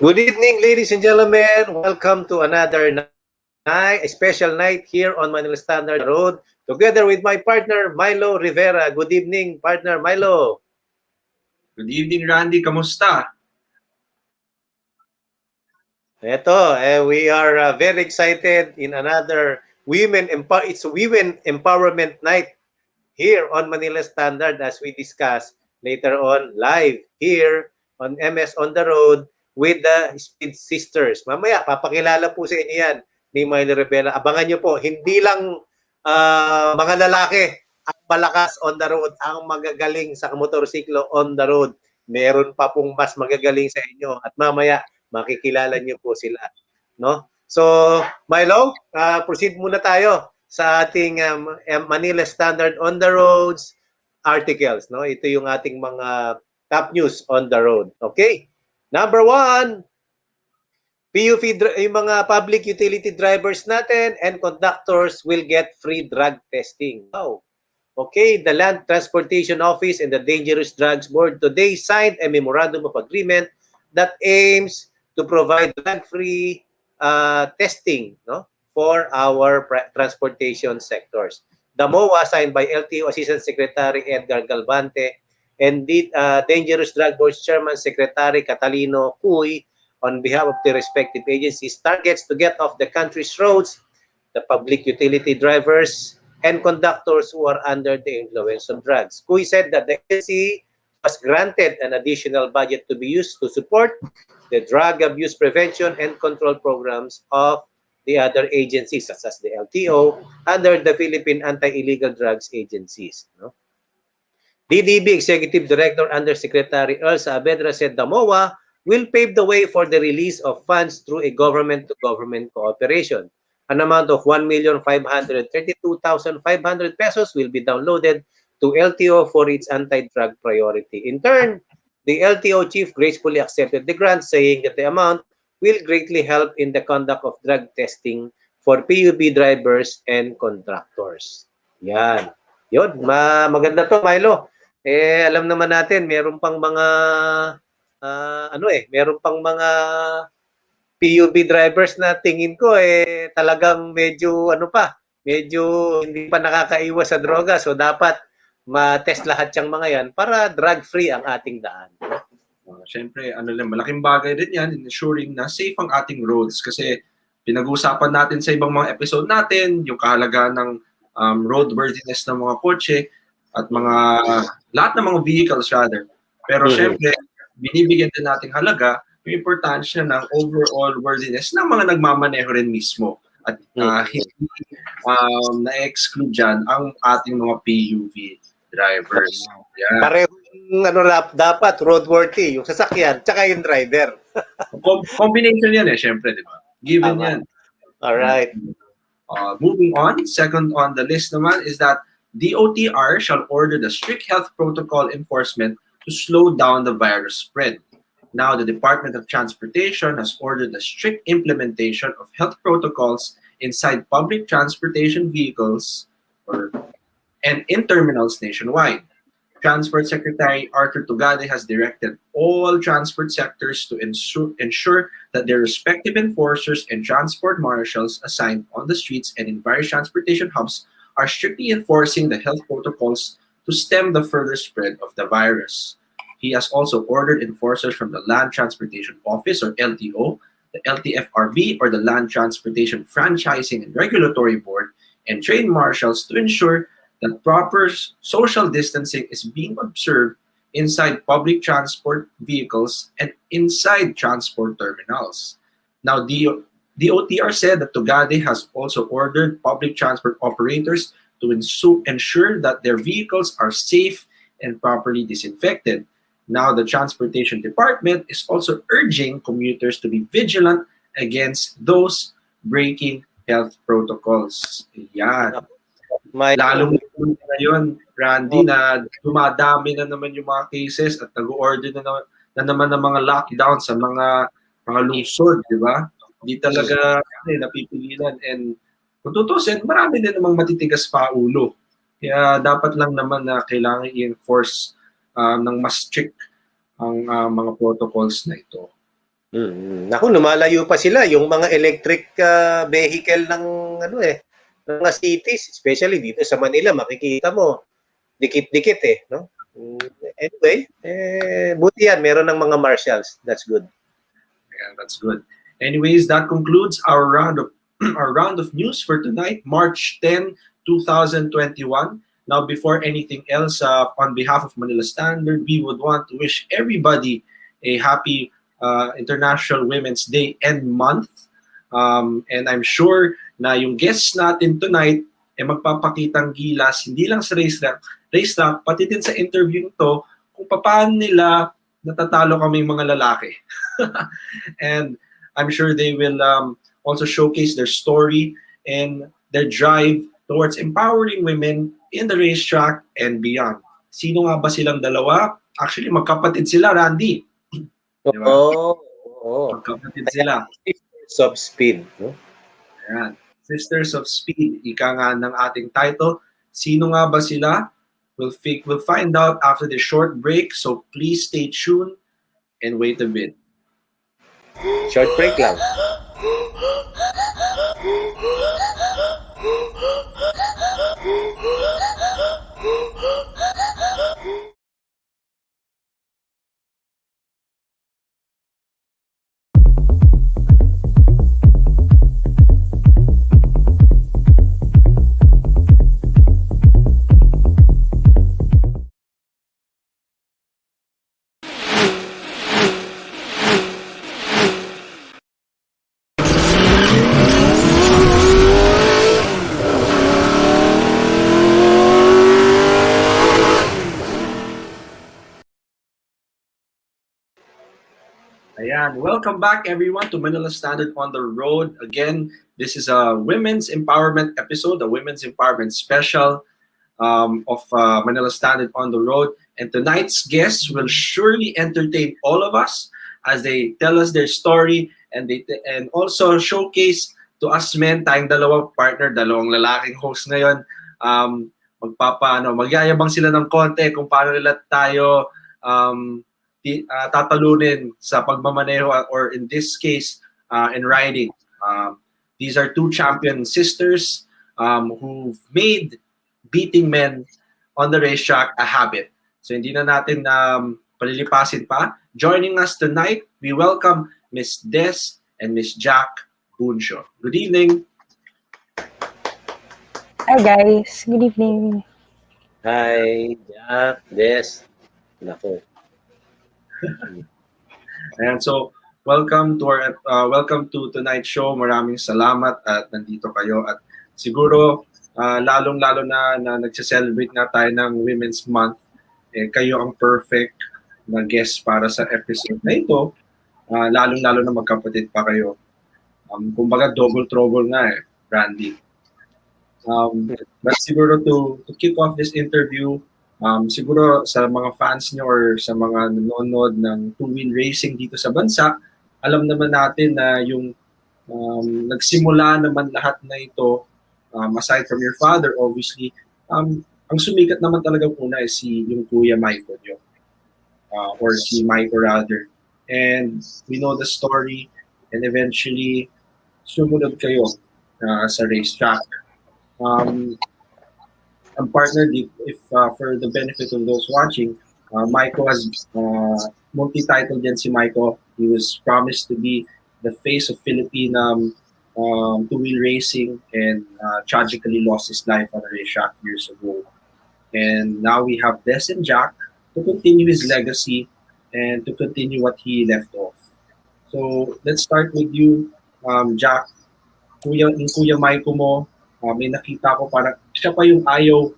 Good evening, ladies and gentlemen. Welcome to another night, a special night here on Manila Standard Road, together with my partner, Milo Rivera. Good evening, partner Milo. Good evening, Randy. Kamusta? We are very excited in another Women Empowerment Night here on Manila Standard as we discuss later on live here on MS On The Road with the Speed Sisters. Mamaya, papakilala po sa inyo yan ni Milo Rivera. Abangan nyo po, hindi lang mga lalaki ang malakas on the road, ang magagaling sa motorsiklo on the road. Meron pa pong mas magagaling sa inyo. At mamaya, makikilala nyo po sila. No? So, Milo, proceed muna tayo sa ating Manila Standard on the Roads articles. No? Ito yung ating mga top news on the road. Okay? Number 1, PUP, yung mga public utility drivers natin and conductors will get free drug testing. Wow. Okay, the Land Transportation Office and the Dangerous Drugs Board today signed a memorandum of agreement that aims to provide drug-free testing, no, for our transportation sectors. The MOA signed by LTO Assistant Secretary Edgar Galvante and the Dangerous Drug Board Chairman Secretary Catalino Cuy on behalf of the respective agencies targets to get off the country's roads the public utility drivers and conductors who are under the influence of drugs. Cuy said that the agency was granted an additional budget to be used to support the drug abuse prevention and control programs of the other agencies such as the LTO under the Philippine Anti-Illegal Drugs Agencies. No? DDB Executive Director Undersecretary Earl Saavedra said the MOA will pave the way for the release of funds through a government-to-government cooperation. An amount of 1,532,500 pesos will be downloaded to LTO for its anti-drug priority. In turn, the LTO chief gracefully accepted the grant, saying that the amount will greatly help in the conduct of drug testing for PUB drivers and contractors. Yan. Yun, maganda to, Milo. Alam naman natin, meron pang mga meron pang mga PUB drivers na tingin ko talagang medyo medyo hindi pa nakakaiwas sa droga. So dapat ma-test lahat yung mga yan para drug-free ang ating daan. Siyempre, malaking bagay din yan in ensuring na safe ang ating roads kasi pinag-uusapan natin sa ibang mga episode natin yung kahalagaan ng roadworthiness ng mga kotse at lahat ng mga vehicles rather. Pero syempre, binibigyan din natin halaga yung importansya ng overall worthiness ng mga nagmamaneho rin mismo. At hindi na-exclude dyan ang ating mga PUV drivers. Yeah. Pareho dapat roadworthy, yung sasakyan tsaka yung driver. Combination yan syempre, di ba? Given Tama. yan. All right. Moving on, second on the list naman is that DOTR shall order the strict health protocol enforcement to slow down the virus spread. Now, the Department of Transportation has ordered the strict implementation of health protocols inside public transportation vehicles and in terminals nationwide. Transport Secretary Arthur Tugade has directed all transport sectors to ensure that their respective enforcers and transport marshals assigned on the streets and in various transportation hubs are strictly enforcing the health protocols to stem the further spread of the virus. He has also ordered enforcers from the Land Transportation Office, or LTO, the LTFRB, or the Land Transportation Franchising and Regulatory Board, and trained marshals to ensure that proper social distancing is being observed inside public transport vehicles and inside transport terminals. Now, DOTR said that Tugade has also ordered public transport operators to ensure that their vehicles are safe and properly disinfected. Now, the Transportation Department is also urging commuters to be vigilant against those breaking health protocols. Yan. Lalong ngayon, Randy, na dumadami na naman yung mga cases at nag-order na naman ng mga lockdown sa mga lungsod, di ba? Hindi talaga napipigilan. And kung tutusin, marami din namang matitigas pa ulo. Kaya dapat lang naman na kailangan i-enforce ng mas strict ang mga protocols na ito. Naku, lumalayo pa sila yung mga electric vehicle ng mga cities, especially dito sa Manila, makikita mo dikit-dikit no? Anyway, buti yan, meron ng mga marshals. That's good. Yeah, that's good. Anyways, that concludes our round of news for tonight, March 10, 2021. Now, before anything else, on behalf of Manila Standard, we would want to wish everybody a happy International Women's Day and month. And I'm sure na yung guests natin tonight magpapakitang gilas, hindi lang sa race track, pati din sa interview nito, kung paano nila natatalo kaming mga lalaki. And I'm sure they will also showcase their story and their drive towards empowering women in the racetrack and beyond. Sino nga ba silang dalawa? Actually, magkapatid sila, Randy. Diba? Magkapatid sila. Sisters of Speed. No? Ayan. Sisters of Speed, ika nga ng ating title. Sino nga ba sila? We'll find out after the short break, so please stay tuned and wait a bit. Short break lang. Ayan. Welcome back, everyone, to Manila Standard on the Road. Again, this is a women's empowerment episode, a women's empowerment special of Manila Standard on the Road. And tonight's guests will surely entertain all of us as they tell us their story and also showcase to us men, tayong dalawang partner, dalawang lalaking host ngayon. Magyayabang sila ng konti kung paano nila tayo tatalunin sa pagmamaneho, or in this case, in riding. These are two champion sisters who've made beating men on the racetrack a habit. So hindi na natin palilipasin pa. Joining us tonight, we welcome Miss Des and Miss Jack Buncho. Good evening. Hi guys, good evening. Hi, Jack, Des. Nako. And so, welcome to tonight's show. Maraming salamat at nandito kayo. At siguro, lalong-lalo na nagse-celebrate nga tayo ng Women's Month, kayo ang perfect na guest para sa episode na ito. Lalong-lalo na magkapatid pa kayo. Kumbaga double trouble nga Randy. But siguro to kick off this interview, siguro sa mga fans nyo or sa mga nanonood ng two-wheel racing dito sa bansa, alam naman natin na yung nagsimula naman lahat na ito, aside from your father, obviously, ang sumikat naman talaga una is yung Kuya Maiko nyo, or si Maiko rather. And we know the story, and eventually, sumunod kayo sa racetrack. Ang partner, if for the benefit of those watching, Maiko has multi-title din si Maiko. He was promised to be the face of Philippine two-wheel racing and tragically lost his life on a racetrack years ago. And now we have Des and Jack to continue his legacy and to continue what he left off. So let's start with you, Jack. Yung Kuya Maiko mo, may nakita ko parang siya pa yung ayaw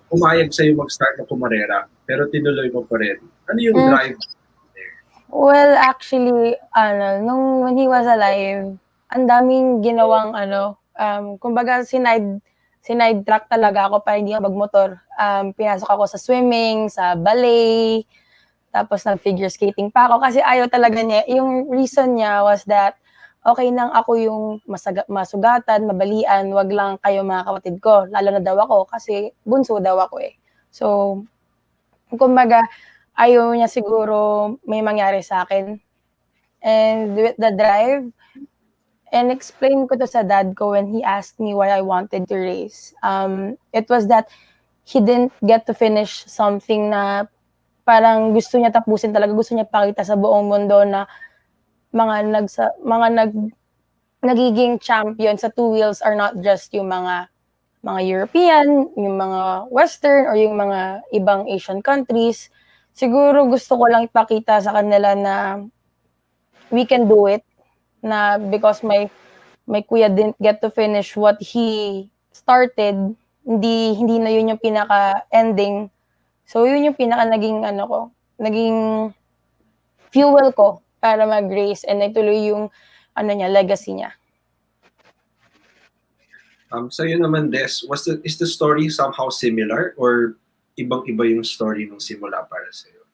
umayag sa'yo mag-start na kumarera, pero tinuloy mo pa rin. Ano yung drive? Well, actually, when he was alive, ang daming ginawang, kumbaga, sinide track talaga ako para hindi ako magmotor. Pinasok ako sa swimming, sa ballet, tapos nag-figure skating pa ako kasi ayaw talaga niya. Yung reason niya was that okay nang ako yung masugatan, mabalian, wag lang kayo mga kapatid ko. Lalo na daw ako kasi bunso daw ako eh. So, kumbaga, ayaw niya siguro may mangyari sa akin. And with the drive, and explain ko to sa dad ko when he asked me why I wanted to race. It was that he didn't get to finish something na parang gusto niya tapusin talaga. Gusto niya pakita sa buong mundo na nagiging champion sa two wheels are not just yung mga European, yung mga Western, or yung mga ibang Asian countries. Siguro gusto ko lang ipakita sa kanila na we can do it, na because my kuya didn't get to finish what he started, hindi na yun yung pinaka-ending. So yun yung pinaka naging fuel ko para mag-race and ituloy yung legacy niya. So yun naman, Des, is the story somehow similar or ibang-iba yung story nung simula para sa'yo?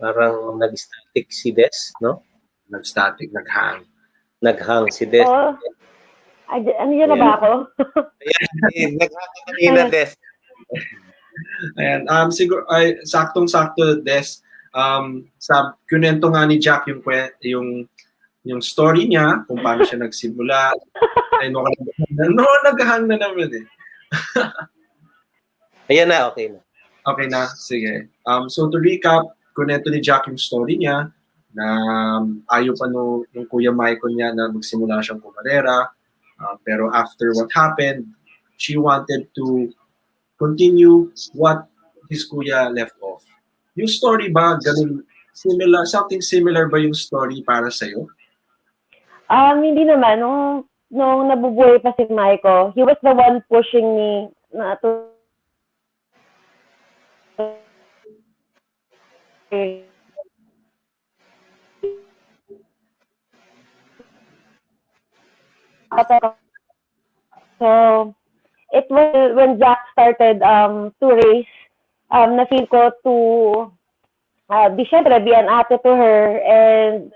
Parang nag-static si Des, no? Nag-static, nag-hang. Nag-hang si Des. Ano yun na ba ako? Ayan, nag-hang ka kanina, Des. Ayan, siguro, saktong-sakto, Des. Kunento nga ni Jack yung story niya, kung paano siya nagsimula. Ay, nag-hang na naman eh. Ayan na, okay na. Okay na, sige. So to recap, kunento ni Jack yung story niya na ayaw pa nung Kuya Maiko niya na magsimula siyang kumarera. Pero after what happened, she wanted to continue what his kuya left off. Yung story ba, ganun, something similar ba yung story para sa'yo? Hindi naman. Nung nabubuhay pa si Maiko, he was the one pushing me to so it was when Jack started to race, na-feel ko to be an ate to her, and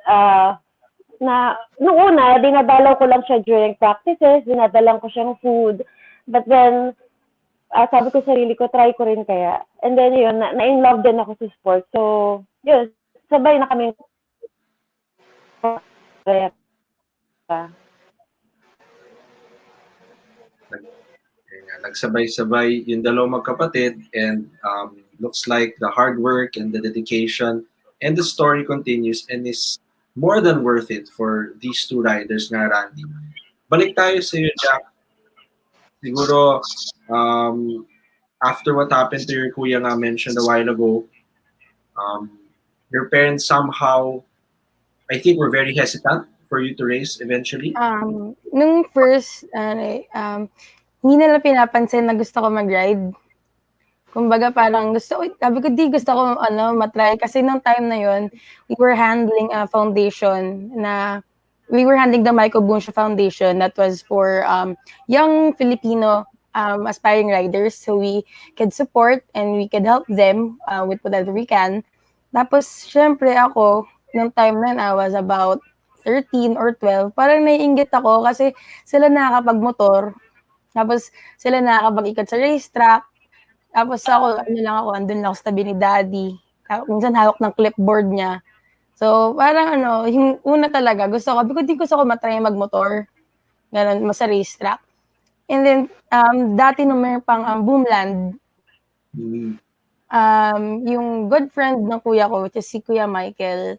nung una, dinadalaw ko lang siya during practices, dinadalang ko siyang food, but then sabi ko sarili ko, try ko rin kaya. And then yun, na-in love din ako sa sport. So, yun, sabay na kami. Nagsabay-sabay yung dalawang magkapatid, and looks like the hard work and the dedication and the story continues and is more than worth it for these two riders nga, Randy. Balik tayo sa iyo, Jack. Siguro, after what happened to your kuya nga mentioned a while ago, your parents somehow, I think, were very hesitant for you to race eventually. Nung first, hindi nila pinapansin na gusto ko mag-ride. Kumbaga parang sabi ko, di gusto ko matry. Kasi nung time na yon, we were handling a foundation we were handling the Michael Bunsha Foundation that was for young Filipino aspiring riders. So we could support and we could help them with whatever we can. Tapos, syempre ako, nung time na yun, I was about 13 or 12, parang naiinggit ako kasi sila nakakapag-motor, tapos sila nakakapag-ikot sa racetrack, tapos ako, andun lang ako sa tabi ni daddy, minsan hawak ng clipboard niya. So, parang yung una talaga, gusto ko matry mag-motor, ganun, sa racetrack. And then, dati nung meron pang Boomland, yung good friend ng kuya ko, which is si Kuya Michael,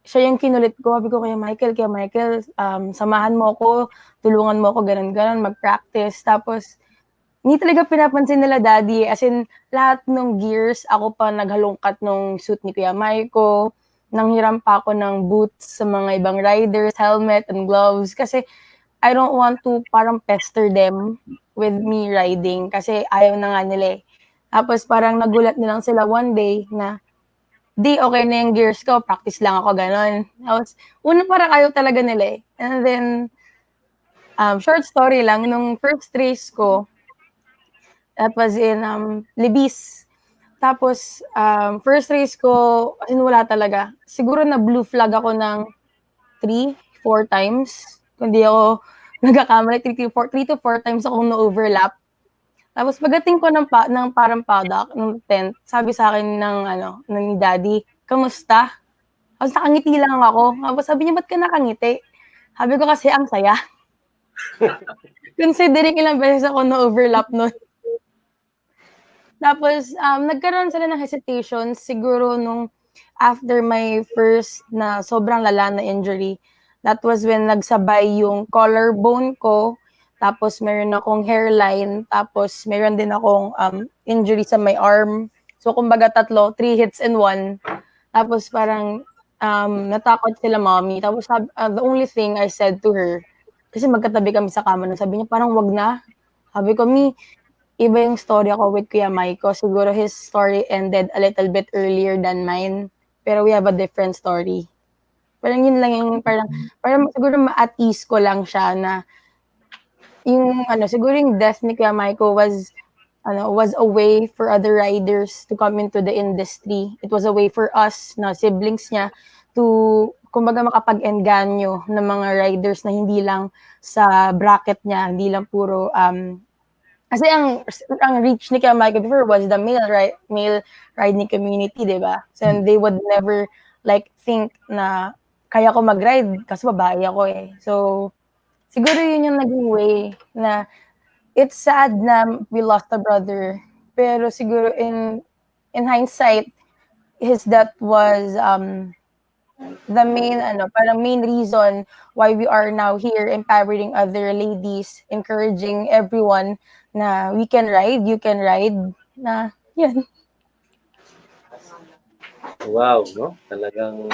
siya yung kinulit ko. Sabi ko, Kuya Michael, samahan mo ako, tulungan mo ako, ganun, mag-practice. Tapos, hindi talaga pinapansin nila daddy. As in, lahat ng gears, ako pa naghalongkat ng suit ni Kuya Michael. Nanghiram pa ako ng boots sa mga ibang riders, helmet and gloves. Kasi, I don't want to parang pester them with me riding. Kasi ayaw na nga nila eh. Tapos parang nagulat nilang sila one day na, di, okay na yung gears ko, practice lang ako, ganon. Tapos, una parang ayaw talaga nila eh. And then, short story lang, nung first race ko, that was in Libis. Tapos, first race ko, as in wala talaga. Siguro na blue flag ako ng 3-4 times. Kung di ako nagkakamali, 3 to 4 times akong na-overlap. Tapos pagdating ko ng parang paddock, ng tent, sabi sa akin ni daddy, kamusta? Tapos nakangiti lang ako. Tapos sabi niya, ba't ka nakangiti? Sabi ko kasi ang saya. Considering ilang beses ako na-overlap nun. Tapos, nagkaroon sila ng hesitation siguro nung after my first na sobrang lala na injury. That was when nagsabay yung collarbone ko, tapos meron akong hairline, tapos meron din akong injury sa my arm. So, kumbaga 3 hits in one. Tapos parang natakot sila mommy. Tapos the only thing I said to her, kasi magkatabi kami sa kama, sabi niya, parang wag na. Sabi ko, iba yung story ako with Kuya Maiko. Siguro his story ended a little bit earlier than mine. Pero we have a different story. Parang yun lang yung parang siguro ma-at ease ko lang siya na yung siguro yung death ni Kuya Maiko was a way for other riders to come into the industry. It was a way for us na siblings niya to kumbaga makapag-engganyo ng mga riders na hindi lang sa bracket niya, hindi lang puro kasi ang reach ni Kuya Michael before was the male riding community, di ba? So they would never think na kaya ko mag-ride kasi babae ako eh. So siguro yun yung naging way na it's sad na we lost a brother, pero siguro in hindsight, his death was the main main reason why we are now here empowering other ladies, encouraging everyone na we can ride, you can ride, na yun. Wow, no? Talagang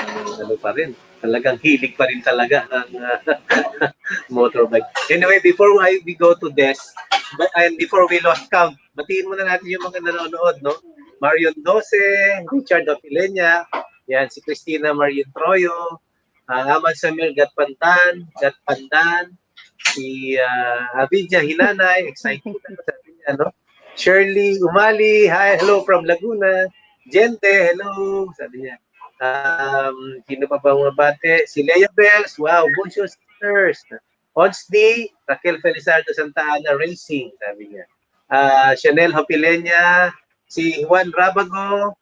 pa rin. Talagang hilig pa rin talaga ang motorbike. Anyway, before we go to this, and before we lost count, batiin muna natin yung mga nanonood, no? Marion Dose, Richard Opilenia, yan, si Cristina Marion Troyo, Aman Samuel Gatpandan, si Avidya Hinanay, excited sabi niya, no? Shirley Umali, hi, hello from Laguna. Gente, hello, sabi niya. Sino pa ba mabate? Si Leia Bells, wow, Buncho Sisters. Odsdi, Raquel Felizardo Santa Ana Racing, sabi niya. Chanel Hopilenya, si Juan Rabago,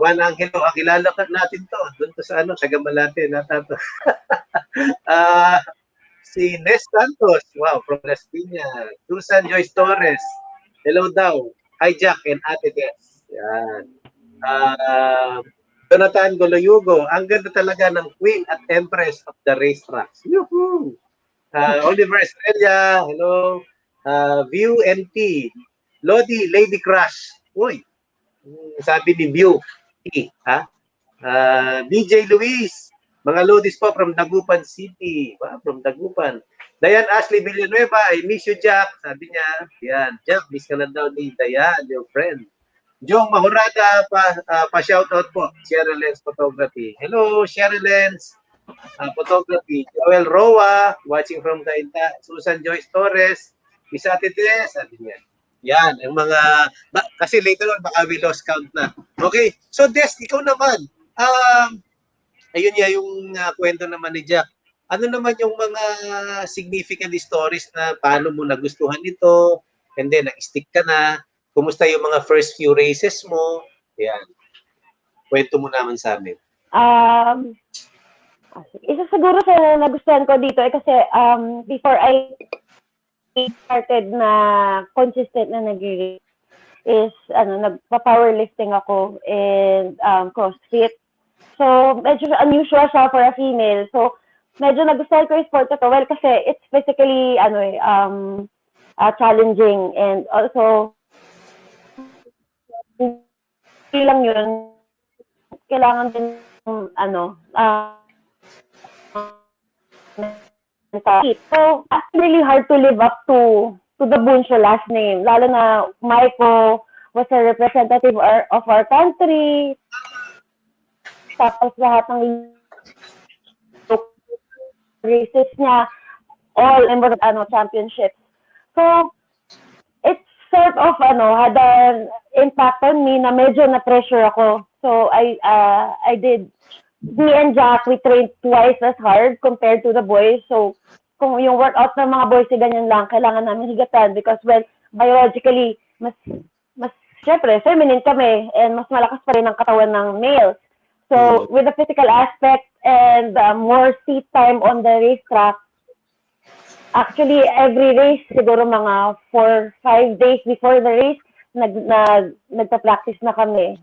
Juan Angelo, kilala natin to. Doon to sa sa Gamalate, natato. Si Nes Santos, wow, from Las Piñas. Susan Joyce Torres, hello daw. Hi Jack and Ate Des. Yan. Jonathan Goloyugo, ang ganda talaga ng Queen at Empress of the racetracks. Yuhu! Oliver Estrella, hello. View NT. Lodi, Lady Crush. Uy, sabi ni View. Ha? DJ Luis, mga Lodis po from Dagupan City. Wow, from Dagupan. Dayan Ashley Villanueva, I miss you, Jack. Sabi niya, yan, Jack, miss ka na daw ni Dayan, your friend. Jong Mahurada, pa-shoutout po, Cheryl Lens Photography. Hello, Cheryl Lens Photography. Joel Roa, watching from Cainta. Susan Joyce Torres, Isate Tres, sabi niya. Yan, ang mga, kasi later on, baka we lost count na. Okay, so Des, ikaw naman, ayun niya yung kwento naman ni Jack. Ano naman yung mga significant stories na paano mo nagustuhan ito, and then nag-stick ka na, kumusta yung mga first few races mo, yan. Kwento mo naman sa amin. Isa siguro sa nagustuhan ko dito kasi before I started na consistent na nag-race is nagpa-powerlifting ako and CrossFit. So, medyo unusual siya for a female. So, medyo nagustuhan ko yung sport ito. Well, kasi it's physically challenging and also hindi lang yun. Kailangan din so, it's really hard to live up to the Buncho last name. Lalo na Maiko was a representative of our country. Tapos lahat ng races niya, all championships. So, it's sort of had an impact on me na medyo na-pressure ako. So, I did, me and Jack, we trained twice as hard compared to the boys. So, kung yung workout ng mga boys ganyan lang, kailangan namin higatan because, well, biologically, mas syempre, feminine kami and mas malakas pa rin ang katawan ng males. So, with the physical aspect and more seat time on the racetrack, actually, every race, siguro mga 4-5 days before the race, nagpa-practice na kami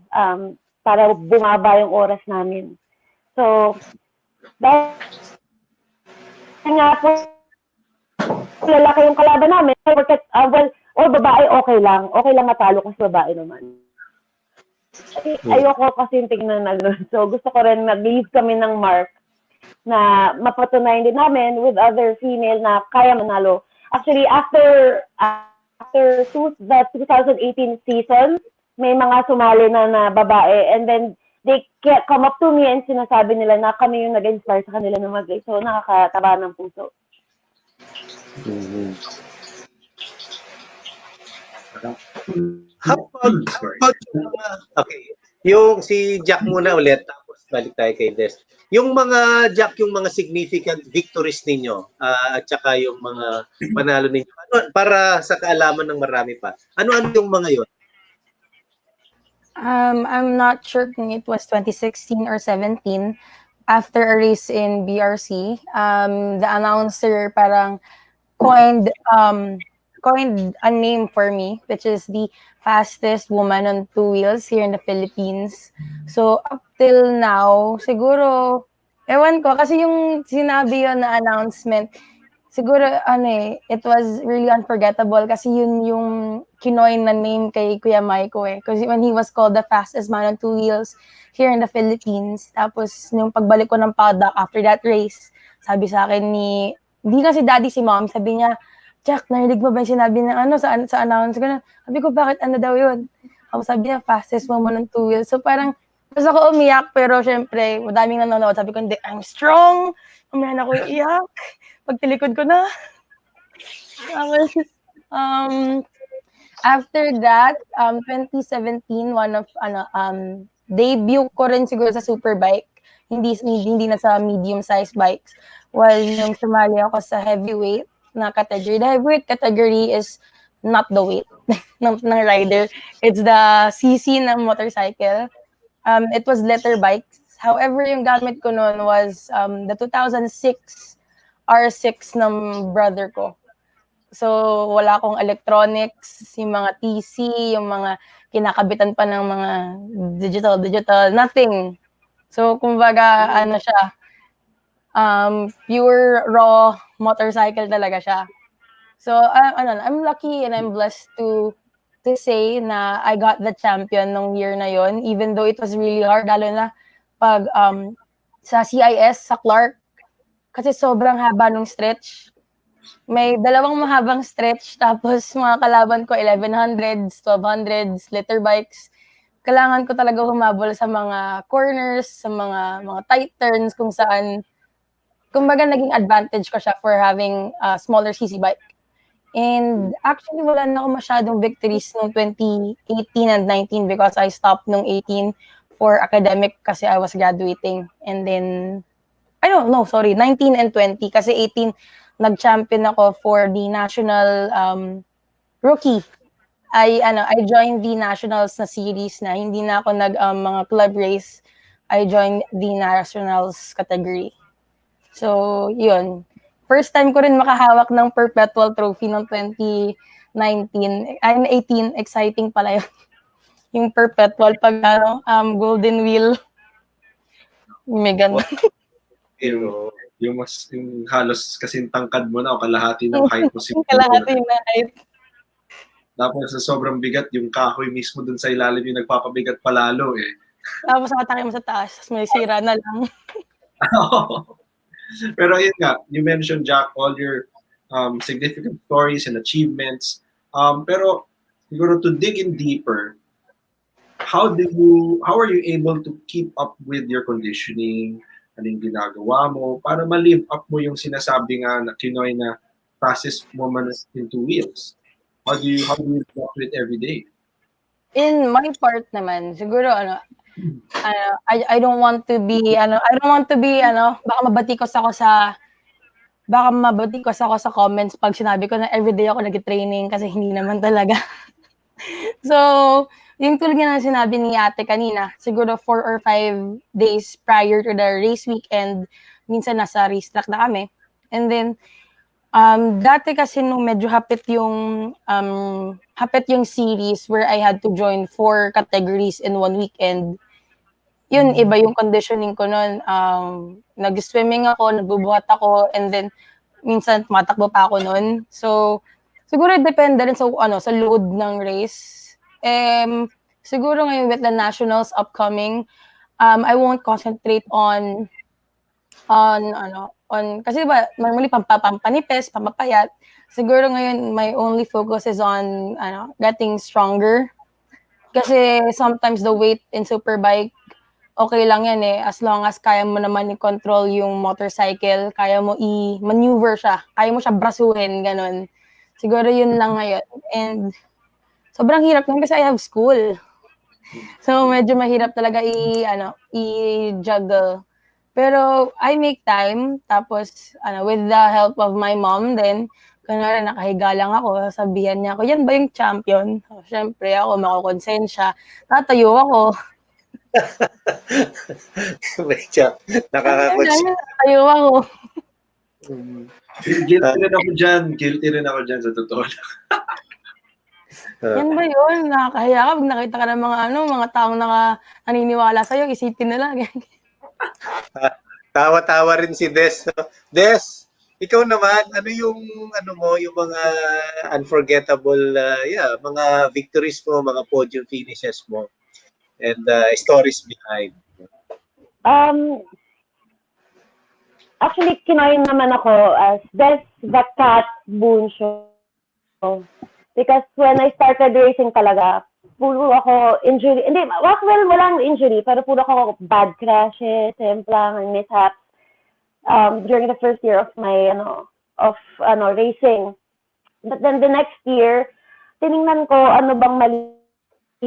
para bumaba yung oras namin. So, dahil nga po, lalaki yung kalaban namin, babae, okay lang matalo kasi babae naman. Ayoko kasi tingnan na gano'n. So, gusto ko rin nag-leave kami ng mark na mapatunayan din namin with other female na kaya manalo. Actually, after the 2018 season, may mga sumali na babae and then they come up to me and sinasabi nila na kami yung nag-inspire sa kanila na mag-race. So, nakakataba ng puso. How about okay, yung si Jack muna ulit, tapos balik tayo kay Des. Yung mga Jack, yung mga significant victories ninyo, at saka yung mga panalo ninyo, para sa kaalaman ng marami pa, ano-ano yung mga yon? I'm not sure kung it was 2016 or 17. After a race in BRC, the announcer parang coined a name for me, which is the fastest woman on two wheels here in the Philippines. So, up till now, siguro, ewan ko, kasi yung sinabi yun na announcement, siguro, it was really unforgettable kasi yun yung kinoin na name kay Kuya Maiko Kasi when he was called the fastest man on two wheels here in the Philippines, tapos nung pagbalik ko ng paddock after that race, sabi sa akin hindi na si daddy, si mom, sabi niya, Jack, narinig mo ba yung sinabi ng sa announce ko na? Sabi ko, bakit daw yun? Sabi niya, fastest woman on two wheels. So parang, gusto ko umiyak, pero syempre, madaming nanonood. Sabi ko, hindi, I'm strong. Umiyan ako iiyak. Pagtilikod ko na. After that, 2017, one of, debut ko rin siguro sa Superbike. Hindi na sa medium-sized bikes. Was yung sumali ako sa heavyweight na category. The heavyweight category is not the weight ng rider. It's the CC ng motorcycle. It was letter bikes. However, yung gamit ko noon was the 2006 R6 ng brother ko. So, wala akong electronics, yung mga TC, yung mga kinakabitan pa ng mga digital, nothing. So, kumbaga, siya, pure raw motorcycle talaga siya. So, I'm lucky and I'm blessed to to say na I got the champion nung year na yon, even though it was really hard, lalo na pag sa CIS, sa Clark, kasi sobrang haba nung stretch. May dalawang mahabang stretch, tapos mga kalaban ko 1100s, 1200s, liter bikes. Kailangan ko talaga humabol sa mga corners, sa mga tight turns, kung saan, kumbaga naging advantage ko siya for having a smaller CC bike. And actually, wala na ako masyadong victories noong 2018 and 19 because I stopped nung 18 for academic kasi I was graduating. And then, I don't know, sorry, 19 and 20 kasi 18, nag-champion ako for the national rookie. I joined the nationals na series na hindi na ako mga club race. I joined the nationals category. So, yun. First time ko rin makahawak ng perpetual trophy ng 2019. 18, exciting pala yun. Yung perpetual pag golden wheel. May ganun. Yung halos kasing tangkad mo na o kalahati ng height mo. Kalahati na height. Tapos sa sobrang bigat, yung kahoy mismo dun sa ilalim yung nagpapabigat palalo eh. Tapos nakatake mo sa taas, tapos may sira na lang. Pero yun nga, you mentioned, Jack, all your significant stories and achievements. Pero siguro to dig in deeper, how are you able to keep up with your conditioning? Anong ginagawa mo para ma-live up mo yung sinasabi nga na Kinoy na fastest woman in 2 wheels? How do you do it every day? In my part naman, siguro I don't want to be baka mabatikos ako sa comments pag sinabi ko na everyday ako nag-training kasi hindi naman talaga. So, yung tulad nga na sinabi ni ate kanina, siguro 4 or 5 days prior to the race weekend, minsan nasa race track na kami. And then, dati kasi nung medyo hapit yung series where I had to join 4 categories in 1 weekend, yun, iba yung conditioning ko nun. Nag-swimming ako, nagbubuhat ako, and then minsan tumatakbo pa ako nun. So, siguro depende rin sa load ng race. Siguro ngayon with the nationals upcoming, I won't concentrate on kasi ba normally pampanipis, pampapayat. Siguro ngayon my only focus is on getting stronger. Kasi sometimes the weight in superbike, okay lang yan eh, as long as kaya mo naman i-control yung motorcycle, kaya mo i-maneuver siya, kaya mo siya brasuhin, ganun. Siguro yun lang ngayon. And sobrang hirap nun kasi I have school. So medyo mahirap talaga i-juggle. Pero I make time, tapos with the help of my mom din, kunwari nakahiga lang ako, sabihan niya ako, yan ba yung champion? Siyempre ako, makukonsensya. Tatayo ako. Medyo nakakakonsensya. Tatayo ako. Guilty rin ako dyan sa totoo lang. Yan ba yun? Nakakahiya ka pag nakita ka ng mga taong naniniwala sa'yo, isipin nila. Tawa-tawa rin si Des. Des, ikaw naman, ano yung yung mga unforgettable mga victories mo, mga podium finishes mo and stories behind? Actually, kinoin naman ako as Des the Cat Bunsho. Because when I started racing talaga, puro ako injury. Hindi, well, walang injury, pero puro ako bad crashes, templang, mishaps. During the first year of my, racing. But then the next year, tiningnan ko ano bang mali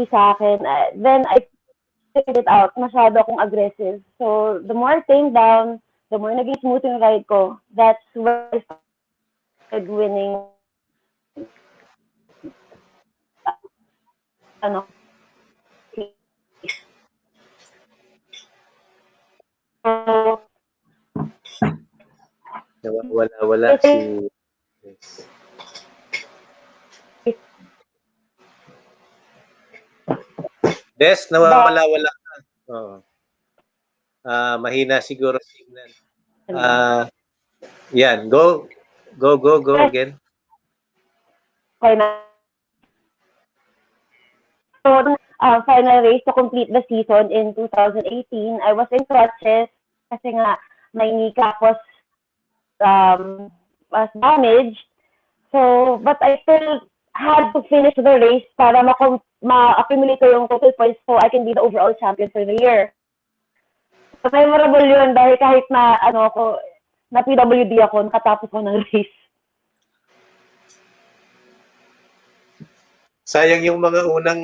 sa akin. Then I figured it out. Masyado akong aggressive. So, the more I came down, the more naging smooth yung ride ko. That's where I started winning Wala si Des, nawawala ka. Oo. Mahina siguro signal. Yan, go again. Okay na. final race to complete the season in 2018. I was in crutches kasi nga my kneecap was damaged. So, but I still had to finish the race para ma-accumulate ko yung total points so I can be the overall champion for the year. So, memorable yun dahil kahit na na PWD ako, nakatapos ko ng race. Sayang yung mga unang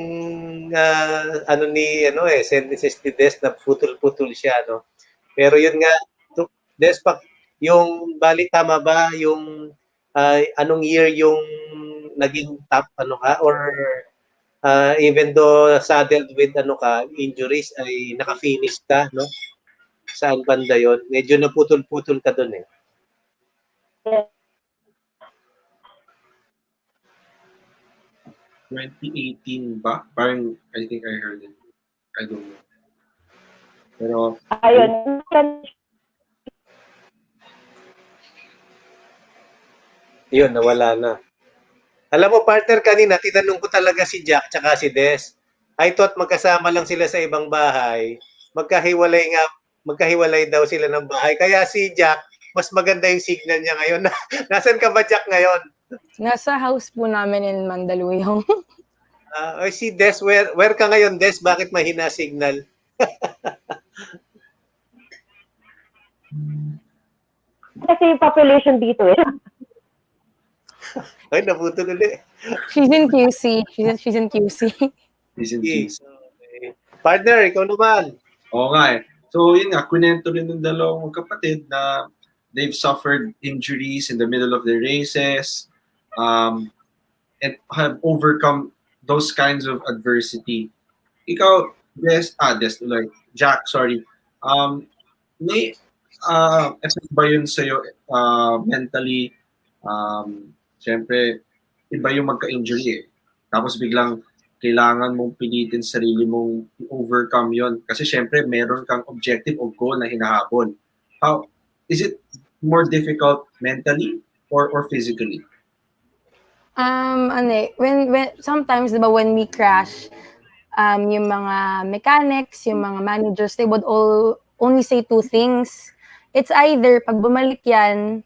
sentences ni Des na putol-putol siya, no? Pero yun nga, Des, yung bali tama ba yung anong year yung naging top or even though saddled with injuries ay naka-finish ka, no? Saan banda yon? Medyo naputol-putol ka doon eh. Yeah. 2018 ba? Parang, I think I heard it. I don't know. Pero, ayun. Yun, nawala na. Alam mo, partner, kanina, tinanong ko talaga si Jack tsaka si Des. I thought magkasama lang sila sa ibang bahay. Magkahiwalay daw sila ng bahay. Kaya si Jack, mas maganda yung signal niya ngayon. Nasaan ka ba, Jack, ngayon? Nasa house po namin in Mandaluyong. Si Des, where ka ngayon, Des? Bakit mahina signal? Kasi yung population dito eh. Ay, naputol ulit. She's in QC. She's in QC. season 2. Okay. Partner, ikaw naman. Oo nga eh. So, yun nga, kunento rin ng dalawang kapatid na they've suffered injuries in the middle of their races and have overcome those kinds of adversity. Ikaw, Jack, sorry. May effect ba yun sa'yo mentally? Siyempre, iba yung magka-injury eh. Tapos biglang kailangan mong pilitin sarili mong i-overcome yon. Kasi siyempre, meron kang objective o goal na hinahabol. How is it more difficult mentally or physically? When sometimes, diba, when we crash, yung mga mechanics, yung mga managers, they would only say two things. It's either pag bumalik yan,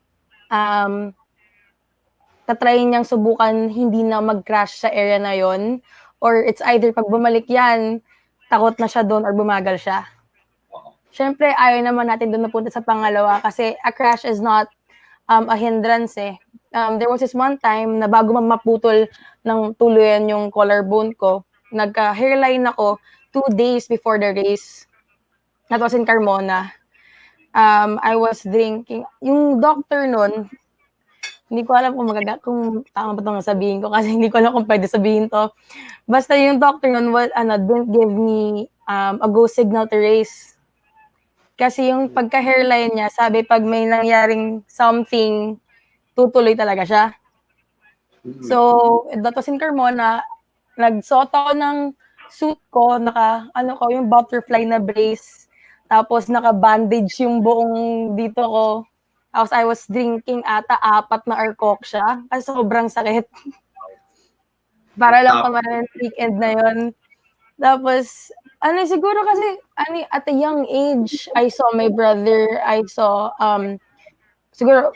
tatry niyang subukan hindi na mag-crash sa area na yon, or it's either pag bumalik yan, takot na siya doon or bumagal siya. Syempre, ayaw naman natin doon napunta sa pangalawa kasi a crash is not a hindrance eh. There was this one time na bago maputol ng tuluyan yung collarbone ko, nagka-hairline ako 2 days before the race. That was in Carmona. I was drinking. Yung doctor nun, hindi ko alam kung tama ba itong sabihin ko kasi hindi ko alam kung pwede sabihin to. Basta yung doctor nun, didn't give me a go signal to race. Kasi yung pagka-hairline niya, sabi pag may nangyaring something, tutuloy talaga siya. So, that was in Carmona. Nagsuot ako ng suit ko, yung butterfly na brace. Tapos naka-bandage yung buong dito ko. Tapos I was drinking 4 na Arcoxia kasi sobrang sakit. Para lang pamarin weekend na yon. Tapos, siguro kasi, at a young age, I saw my brother, I saw, siguro,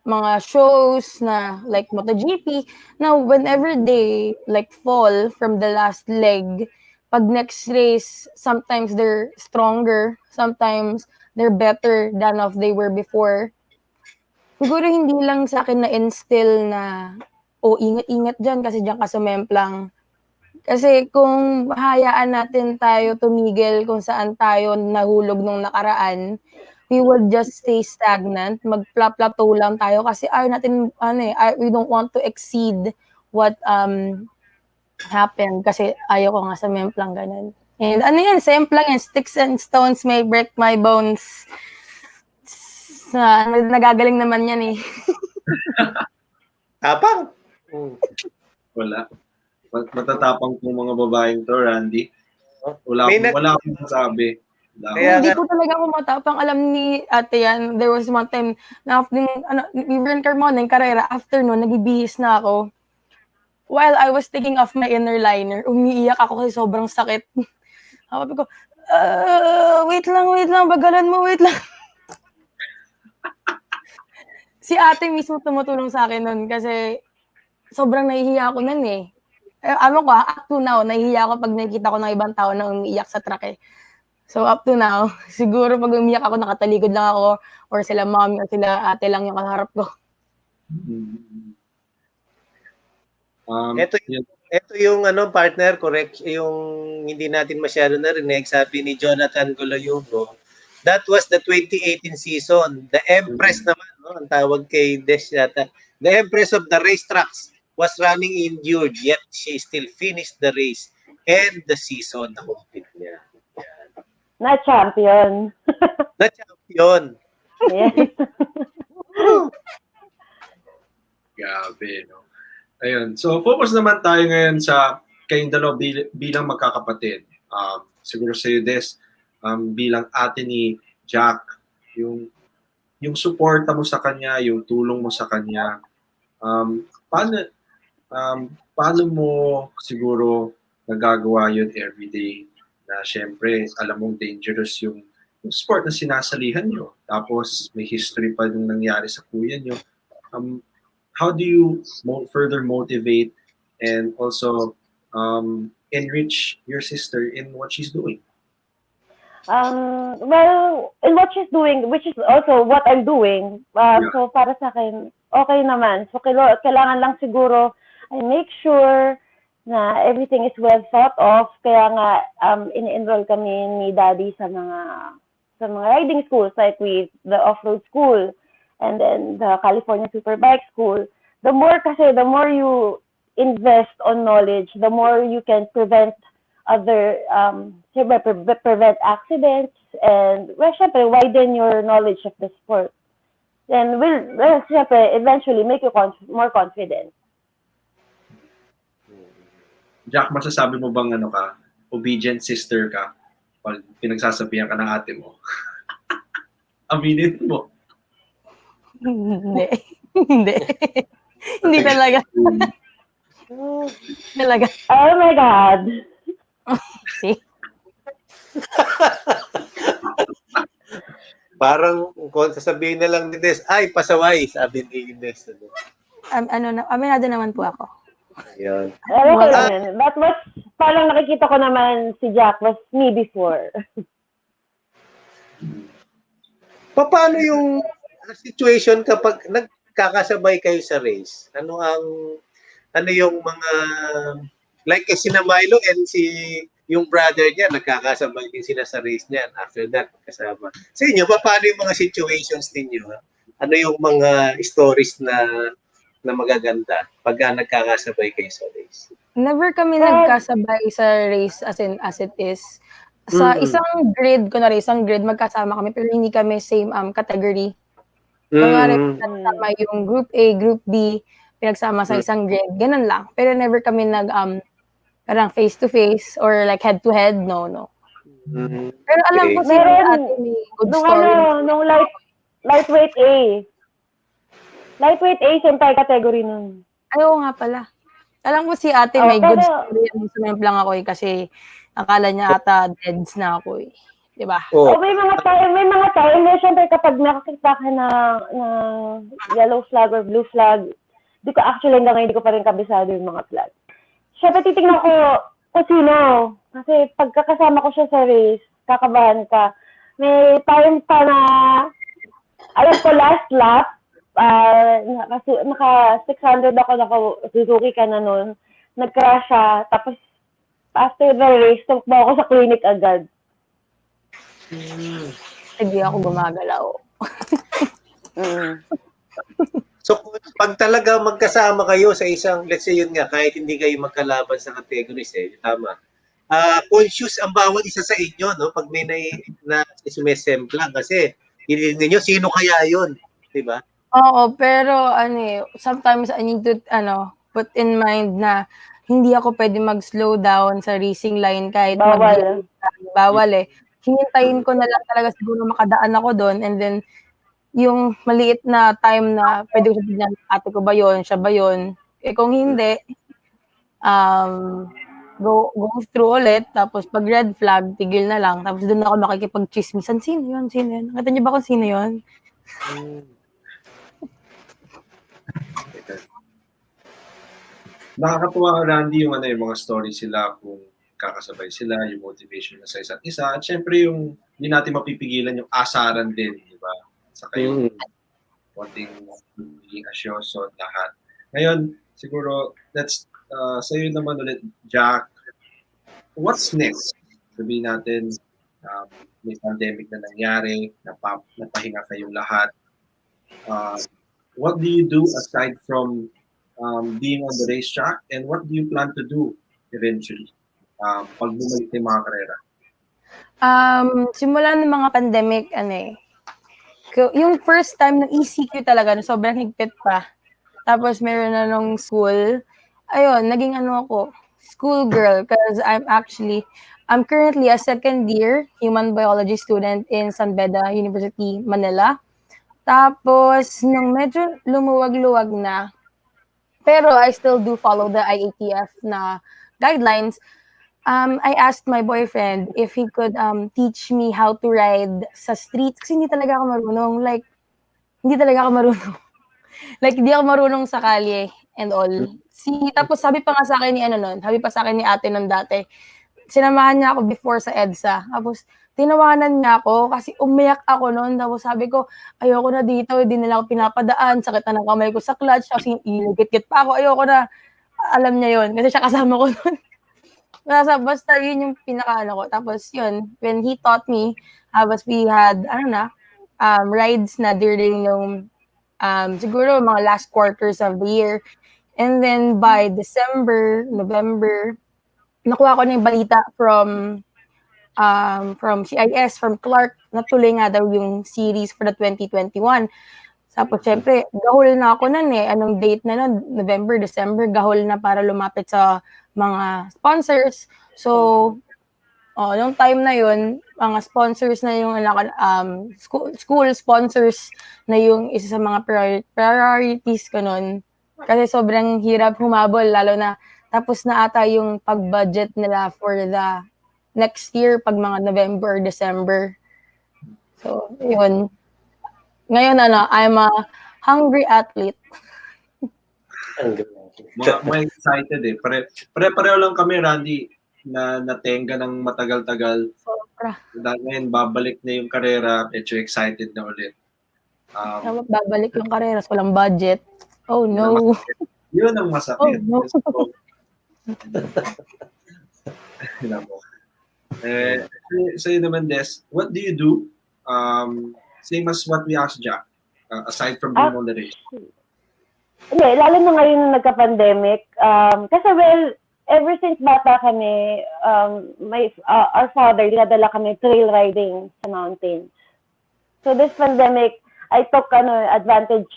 mga shows na, like, MotoGP. Now, whenever they, like, fall from the last leg, pag next race, sometimes they're stronger, sometimes they're better than of they were before. Siguro hindi lang sa akin na-instill na, ingat-ingat dyan kasi dyan ka sumemplang. Kasi kung hayaan natin tayo tumigil kung saan tayo nahulog nung nakaraan, we will just stay stagnant, magplateau lang tayo kasi we don't want to exceed what happened kasi ayaw ko nga sa memplang ganun. And semplang yan, sticks and stones may break my bones. Nagagaling naman yan eh. Tapang? Wala. Matatapang kong mga babaeng to, Randy. Wala akong masabi. Hindi ko talaga ako matapang. Alam ni ate yan, there was one time na we were in Carmona, yung karera, after nun, nagibihis na ako. while I was taking off my inner liner, umiiyak ako kasi sobrang sakit. Sabi ko, wait lang, bagalan mo, wait lang. Si ate mismo tumutulong sa akin nun kasi sobrang nahihiya ako nun eh. Ano ko, up to now, nahihiya ako pag nakikita ko ng ibang tao na umiiyak sa truck eh. So up to now, siguro pag umiyak ako, nakatalikod lang ako or sila mommy or sila ate lang yung kaharap ko. Ito, ito yung partner, correct, yung hindi natin masyado narinig, sabi ni Jonathan Goloyugo, that was the 2018 season. The Empress naman, no, ang tawag kay Des yata, the Empress of the racetracks was running injured, yet she still finished the race and the season na complete niya. Na champion. Na champion. Yes. Grabe, no? Ayun. So, focus naman tayo ngayon sa kayong dalawa bilang magkakapatid. Siguro sa'yo, Des, bilang ate ni Jack, yung suporta mo sa kanya, yung tulong mo sa kanya, paano mo siguro nagagawa yun everyday na syempre alam mong dangerous yung sport na sinasalihan nyo. Tapos may history pa yung nangyari sa kuya nyo. How do you further motivate and also enrich your sister in what she's doing? Well, in what she's doing, which is also what I'm doing, so para sa akin, okay naman. So kailangan lang siguro I make sure na everything is well thought of. Kaya nga in-enroll kami ni Daddy sa mga riding schools like with the off-road school and then the California Superbike School. The more you invest on knowledge, the more you can prevent other prevent accidents and syempre widen your knowledge of the sport. Then will syempre eventually make you more confident. Jack, masasabi mo bang obedient sister ka pag pinagsasabihan ka ng ate mo? Aminin mo. Hindi. Hindi talaga. Talaga. Oh my God. See? Parang kung sasabihin na lang ni Des, ay, pasaway, sabi ni Des. Aminado naman po ako. Ayun. Okay lang yun. That was, parang nakikita ko naman si Jack was me before. Paano yung situation kapag nagkakasabay kayo sa race? Ano yung mga, like sina Milo and yung brother niya, nagkakasabay din sila sa race niyan. After that, kasama. Sa inyo, paano yung mga situations ninyo? Ano yung mga stories na magaganda pagka nagkakasabay kayo sa race? Never kami nagkasabay sa race as it is. Sa isang grid, isang grid, magkasama kami pero hindi kami same category. Kunwari, nagsama yung group A, group B, pinagsama sa isang grid. Ganun lang. Pero never kami parang face-to-face or like head-to-head. No. Pero alam ko si ate may good story. Nung lightweight A. Lightweight A, siyempre category nun. Ayaw nga pala. Alam ko si ate may good story. Sumemp lang ako kasi akala niya ata deads na ako eh. Diba? Oh, may mga time na syempre kapag nakakita ka ng yellow flag or blue flag, hindi ko pa rin kabisado yung mga flag. Syempre titignan ko kung sino. Kasi pagkakasama ko siya sa race, kakabahan ka. May time pa na, alam ko last lap, naka 600 ako, Suzuki ka na nun, nag-crash siya, tapos after the race, tumakbo ako sa clinic agad. Hindi ako gumagalaw. So, pag talaga magkasama kayo sa isang, let's say yun nga, kahit hindi kayo magkalaban sa categories tama. Conscious ang bawat isa sa inyo, no? Pag may na sumesemplang kasi, hindi ninyo, sino kaya yun? Diba? Oo, pero sometimes I need to put in mind na hindi ako pwede mag-slow down sa racing line kahit bawal eh. Hihintayin ko na lang talaga siguro makadaan ako doon and then yung maliit na time na pwede ko sabihin, ate ko ba yun, siya ba yun? Eh kung hindi, Go through ulit, tapos pag red flag, tigil na lang. Tapos doon ako makikipag-tsismisan, "Sino yun? Sino yun? Nakita niyo ba kung sino yun?" Nakakatuwa, Randy, yung yung mga story sila kung kakasabay sila, yung motivation na sa isa't isa. At syempre yung hindi natin mapipigilan yung asaran din, di ba? Saka yung wanting magiging asyoso at lahat. Ngayon, siguro, let's, sa'yo naman ulit, Jack, what's next? Sabihin natin, may pandemic na nangyari, napahinga kayong lahat. What do you do aside from being on the racetrack, and what do you plan to do eventually pag bumalik yung mga karera? Simula ng mga pandemic, yung first time ng ECQ talaga, sobrang higpit pa. Tapos meron na nung school, ayun, naging ako, school girl, because I'm currently a second year human biology student in San Beda University, Manila. Tapos, nung medyo lumuwag-luwag na, pero I still do follow the IATF na guidelines. I asked my boyfriend if he could teach me how to ride sa streets kasi hindi talaga ako marunong. Like, hindi talaga ako marunong. Like, hindi ako marunong sa kalye and all. Tapos sabi pa nga sa akin sabi pa sa akin ni ate nun dati, sinamahan niya ako before sa EDSA. Tapos, tinawanan niya ako kasi umiyak ako noon. Tapos sabi ko, ayoko na dito, hindi nila ako pinapadaan, sakit na ng kamay ko sa clutch, kasi inigit-git pa ako, ayoko na. Alam niya yun, kasi siya kasama ko noon. Basta yun yung pinaka-ano ko. Tapos yun, when he taught me, tapos we had, rides na during yung, siguro mga last quarters of the year. And then by December, November, nakuha ko na yung balita from CIS, from Clark, natuloy nga daw yung series for the 2021. Tapos, syempre, gahol na ako nun Anong date na nun? November, December, gahol na para lumapit sa mga sponsors. So, nung time na yun, mga sponsors na yung school sponsors na yung isa sa mga priorities ko nun. Kasi sobrang hirap humabol, lalo na tapos na ata yung pag-budget nila for the next year pag mga November, December. So, yun. Ngayon, I'm a hungry athlete. Mga excited Pare-pareho lang kami, Randy, na natenga ng matagal-tagal. Sobra. Dahil ngayon, babalik na yung karera, medyo excited na ulit. Babalik yung karera, walang budget. Oh, no. Yun ang masakit. Oh, no. Sa'yo naman, Des, what do you do? Same as what we asked Jack, aside from being on the race. Hindi, lalo na ngayon nagka-pandemic. Kasi ever since bata kami, our father, dinadala kami trail riding sa mountains. So this pandemic, I took advantage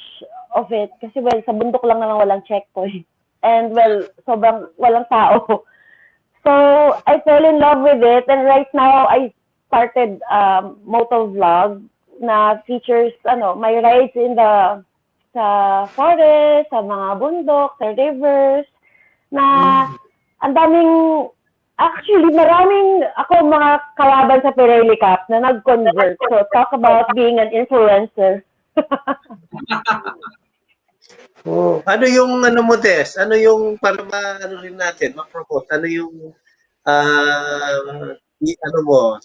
of it kasi sa bundok lang naman walang checkpoint. And sobrang walang tao. So I fell in love with it, and right now I started moto vlog na features my rides in sa forest, sa mga bundok, sa rivers, na ang daming, actually maraming mga kalaban sa Pirelli Cup na nag-convert. So talk about being an influencer. Ano yung mo, Des? Ano yung para rin natin, ma-promote? Ano yung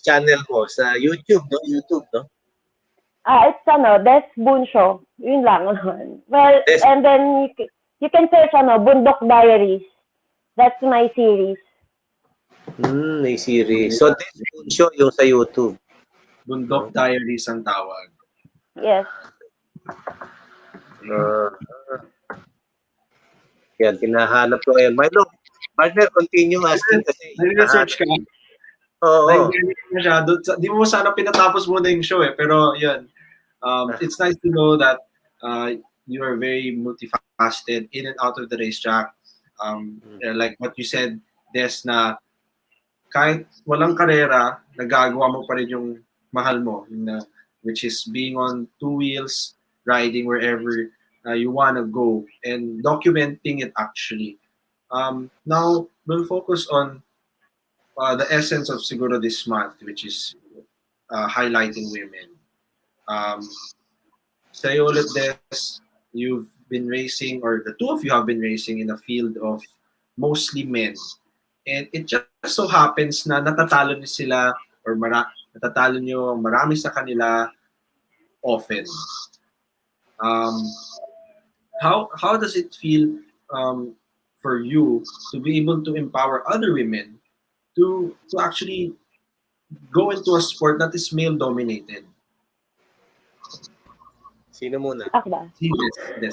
channel mo sa YouTube, no? It's Des Boon Show. Yun lang. Well, Des. And then you can search Bundok Diaries. That's my series. May series. So, Des Boon Show yung sa YouTube. Bundok Diaries ang tawag. Yes. Yan, tinahanap ko ngayon. Milo, partner, continue asking kasi. Nag-research ka. Oo. Di mo sana pinatapos muna yung show pero yun. It's nice to know that you are very multifaceted in and out of the racetrack. Like what you said, Des, na kahit walang karera, nagagawa mo pa rin yung mahal mo, which is being on two wheels, riding wherever you wanna go, and documenting it actually. Now, we'll focus on the essence of siguro this month, which is highlighting women. Sa'yo ulit, Des, you've been racing, or the two of you have been racing in a field of mostly men. And it just so happens na natatalo niyo sila, or natatalo niyo marami sa kanila often. How does it feel for you to be able to empower other women to actually go into a sport that is male dominated? Sino muna? Ako ba? Des.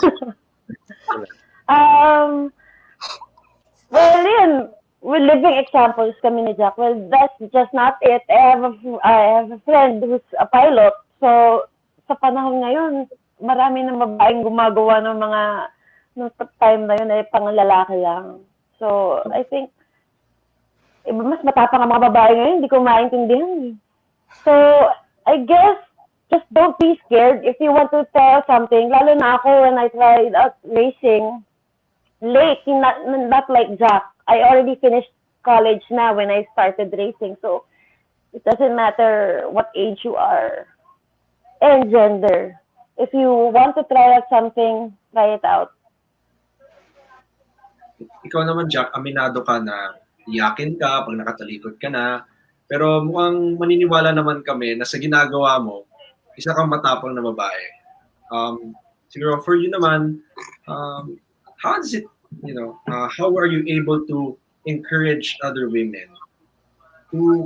Well, yun, we're living examples kami ni Jack. Well, that's just not it. I have a friend who's a pilot. So, sa panahon ngayon, marami na babaeng gumagawa ng mga, no time na yun ay panglalaki lang. So, I think, mas matapang ang mga babae ngayon, hindi ko maintindihan. So, I guess, just don't be scared if you want to try something. Lalo na ako when I tried racing, late, not like Jack. I already finished college now when I started racing. So, it doesn't matter what age you are and gender. If you want to try out something, try it out. Ikaw naman, Jack, aminado ka na iyakin ka pag nakatalikod ka na. Pero mukhang maniniwala naman kami na sa ginagawa mo, isa kang matapang na babae. Siguro for you naman, how does it, how are you able to encourage other women to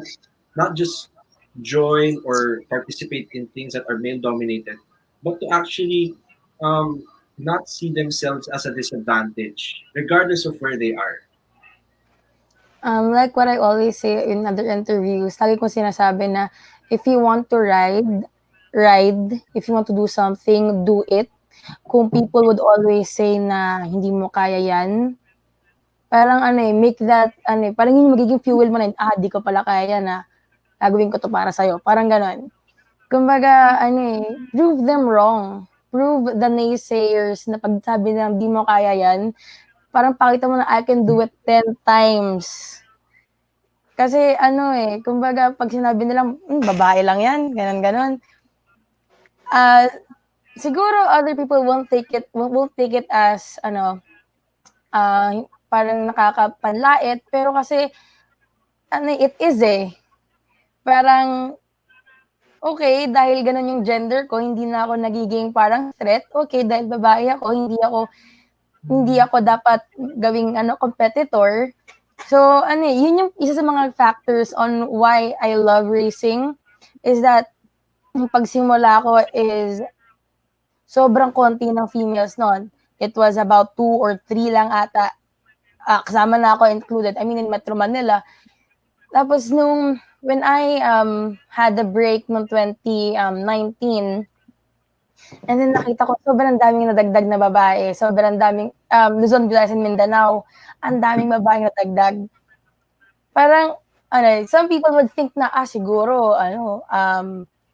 not just join or participate in things that are male dominated, but to actually not see themselves as a disadvantage, regardless of where they are? Like what I always say in other interviews, lagi kong sinasabi na if you want to ride. If you want to do something, do it. Kung people would always say na hindi mo kaya yan, parang make that, parang yun yung magiging fuel mo na, di ko pala kaya na, gagawin ko to para sa'yo. Parang ganon. Kumbaga, prove them wrong. Prove the naysayers na pag sabi na hindi mo kaya yan, parang pakita mo na I can do it 10 times. Kasi kumbaga pag sinabi nilang, babae lang yan, ganon. Siguro other people won't take it as parang nakakapanlait, pero kasi it is parang okay, dahil ganun yung gender ko, hindi na ako nagiging parang threat. Okay, dahil babae ako, hindi ako dapat gawing competitor. So yun yung isa sa mga factors on why I love racing, is that yung pagsimula ko is sobrang konti ng females noon. It was about 2 or 3 lang ata. Kasama na ako included. I mean, in Metro Manila. Tapos when I had a break noong 2019, and then nakita ko sobrang daming nadagdag na babae. Sobrang daming, Luzon, Visayas, and Mindanao, ang daming babaeng nadagdag. Parang, some people would think na, siguro,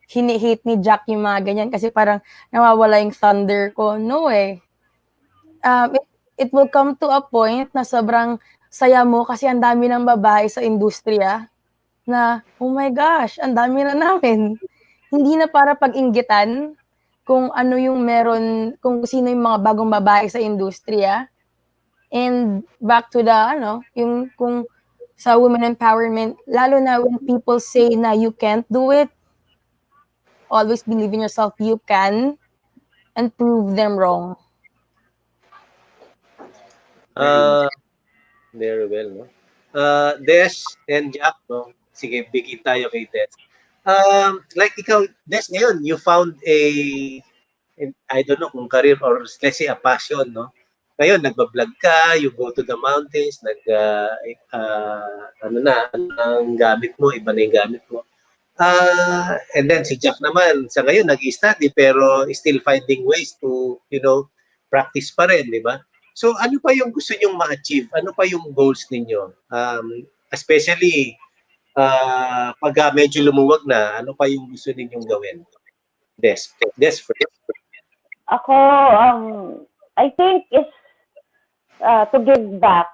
hini-hate ni Jack yung mga ganyan kasi parang nawawala yung thunder ko. No it will come to a point na sobrang saya mo kasi ang dami ng babae sa industriya na, oh my gosh, ang dami na namin. Hindi na para pag-inggitan kung ano yung meron, kung sino yung mga bagong babae sa industriya. And back to the, yung kung sa women empowerment, lalo na when people say na you can't do it, always believe in yourself, you can, and prove them wrong. Very well, no? Des and Jack, no? Sige, bigay tayo kay Des. Like ikaw, Des, ngayon, you found I don't know kung career or let's say a passion, no? Ngayon, nagbablog ka, you go to the mountains, ang gamit mo, iba na yung gamit mo. And then si Jack naman, sa ngayon, nag-study pero still finding ways to, practice pa rin, di ba? So, ano pa yung gusto nyong ma-achieve? Ano pa yung goals ninyo? Especially, pag medyo lumuwag na, ano pa yung gusto ninyong gawin? Des first. Ako, I think it's to give back.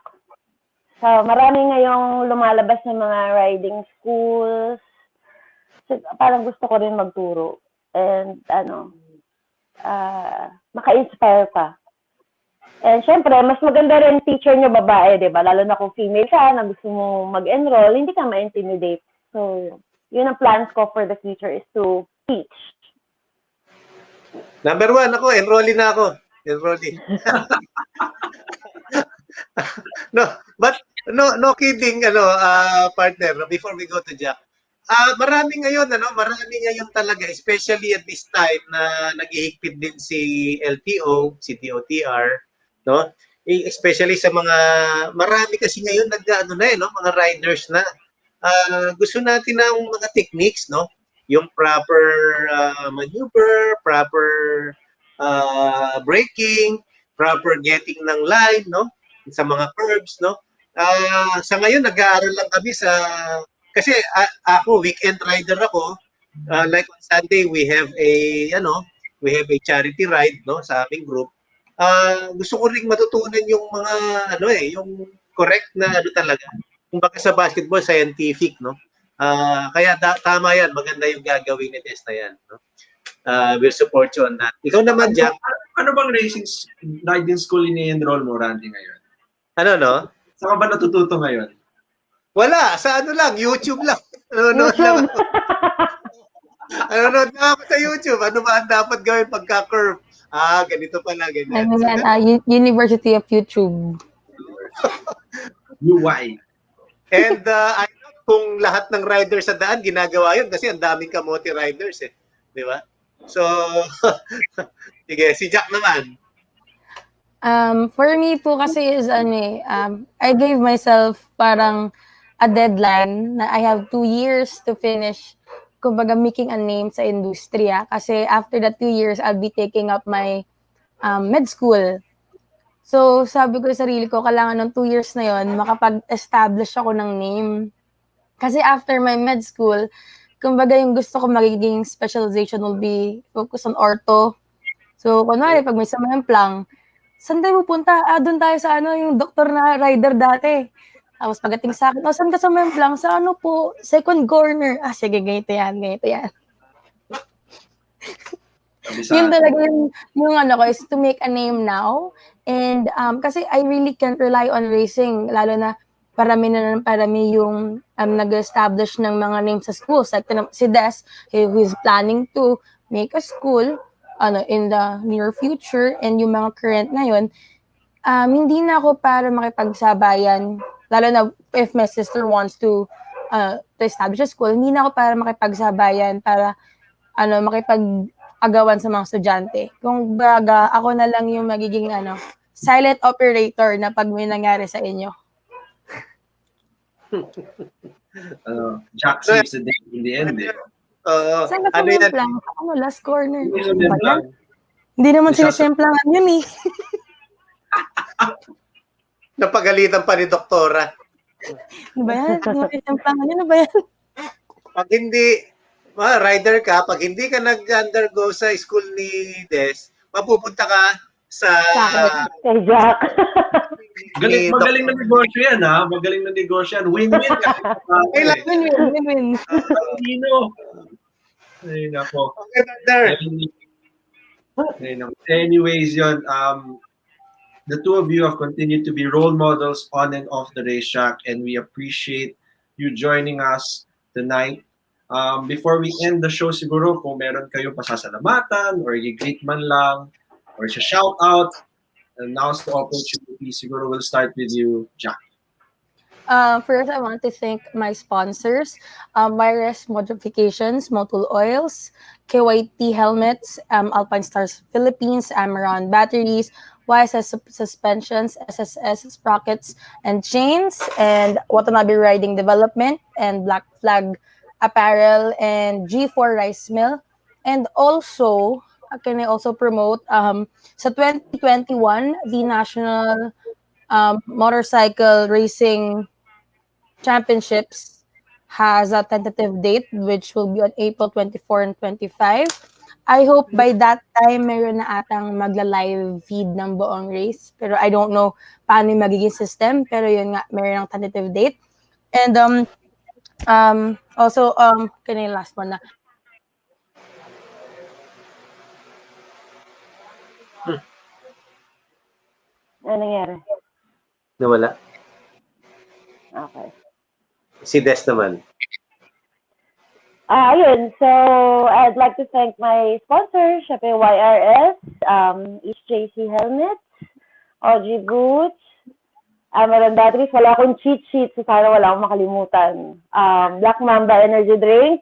marami ngayong lumalabas ng mga riding schools. So, parang gusto ko rin magturo. And maka-inspire pa. And syempre, mas maganda rin teacher nyo babae, di ba? Lalo na kung female ka, na gusto mo mag-enroll, hindi ka ma-intimidate. So, yun ang plans ko for the future is to teach. Number 1 ako, enrollee na ako. Enrollee. No, but no kidding, partner, before we go to Jack. Marami ngayon talaga, especially at this time na naghihigpit din si LTO, si DOTR, no? Especially sa marami kasi ngayon mga riders na. Gusto natin ng mga techniques, no? Yung proper maneuver, proper braking, proper getting ng line, no? Sa mga curves, no? Sa ngayon nag-aaral lang kami kasi ako weekend rider ako. Like on Sunday we have a charity ride, no, sa aming group. Gusto ko ring matutunan yung mga yung correct na talaga. Kumbaga sa basketball scientific, no? Kaya tama yan, maganda yung gagawin ni Tess na yan, no? We'll support you on that. Ikaw naman, Jack. Ano bang riding school ini-enroll mo, Randy, ngayon? Ano, no? Saan ka ba natututo ngayon? Wala, sa YouTube lang. Nanonood lang ako. Nanonood lang ako sa YouTube. Ano ba ang dapat gawin pagka-curve? Ganito pala, ganyan. University of YouTube. UI. And I know kung lahat ng riders sa daan ginagawa yun kasi ang daming kamote riders eh. Di ba? So, sige, si Jack naman. For me po kasi is I gave myself parang a deadline na I have 2 years to finish, kumbaga making a name sa industriya. Kasi after that 2 years, I'll be taking up my med school. So sabi ko sa sarili ko, kailangan ng 2 years na yon makapag-establish ako ng name. Kasi after my med school, kumbaga yung gusto ko magiging specialization will be focus on ortho. So kunwari, pag may sumemplang, saan tayo pupunta? Doon tayo sa yung doktor na rider dati. Tapos pagdating sa akin, saan ka sumemplang? Sa po, second corner. Sige, ganito yan. Yun talaga yung ko is to make a name now. And kasi I really can't rely on racing, lalo na parami yung nag-establish ng mga names sa schools. Like si Des, who is planning to make a school in the near future, and yung mga current ngayon, hindi na ako para makipagsabayan, lalo na if my sister wants to establish a school, hindi na ako para makipagsabayan, para makipag-agawan sa mga estudyante. Kung baga, ako na lang yung magiging silent operator na pag may nangyari sa inyo. Jack saves the day in the end. Saan ka sumemplang? Last corner. Hindi naman sinisemplangan yun eh. Napagalitan pa ni Doktora. Ano ba yan? Hindi mo sinisemplangan yun. Ano ba yan? Pag hindi, rider ka, pag hindi ka nag-undergo sa school ni Des, mapupunta ka sa... Kay Jack. Magaling na negosyo yan, ha? Magaling na negosyo yan. Win-win. Win-win. Ay, nako. Okay, anyways, yun. The two of you have continued to be role models on and off the racetrack, and we appreciate you joining us tonight. Before we end the show, siguro kung meron kayo pasasalamatan or i-greet man lang or shout out, and now's the opportunity. Siguro we'll start with you, Jack. First, I want to thank my sponsors, Myres Modifications, Motul Oils, KYT Helmets, Alpine Stars Philippines, Amaron Batteries, YSS Suspensions, SSS Sprockets and Chains, and Watanabe Riding Development, and Black Flag Apparel, and G4 Rice Mill. And also, can I also promote, sa 2021, the National Motorcycle Racing Championships has a tentative date, which will be on April 24 and 25. I hope by that time meron na atang magla-live feed ng buong race. Pero I don't know paano yung magiging system. Pero yun nga, meron ng tentative date. And also, kanina last one na. Ano nangyari? Nawala. Okay. Si Des naman. Ayun. So, I'd like to thank my sponsor, syempre YRS, HJC Helmet, OG Boots, Marandatris, wala akong cheat sheet, so sana wala akong makalimutan. Black Mamba Energy Drink.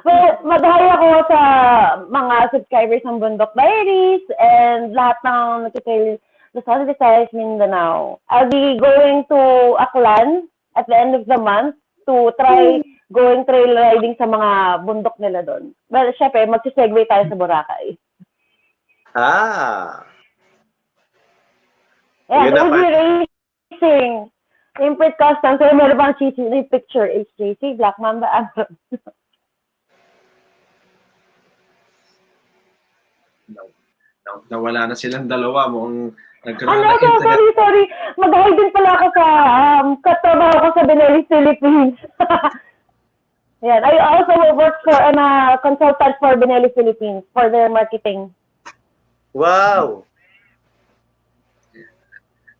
Well, madahaya ako sa mga subscribers ng Bundok Diaries and lahat ng nagtitrail Luzon, Visayas, Mindanao. I'll be going to Aklan at the end of the month to try going trail riding sa mga bundok nila doon. Well, syempre, magsisegue tayo sa Boracay. Yeah, Yun na OG Racing. Imprint Custom. So, meron bang cheat picture? HJC, Black Mamba, Nawala na silang dalawa. Mukhang nagkaroon Ano, ng internet. sorry. Mag-hi din pala ako sa katrabaho ko sa Benelli Philippines. Yan. I also work for a consultant for Benelli Philippines for their marketing. Wow!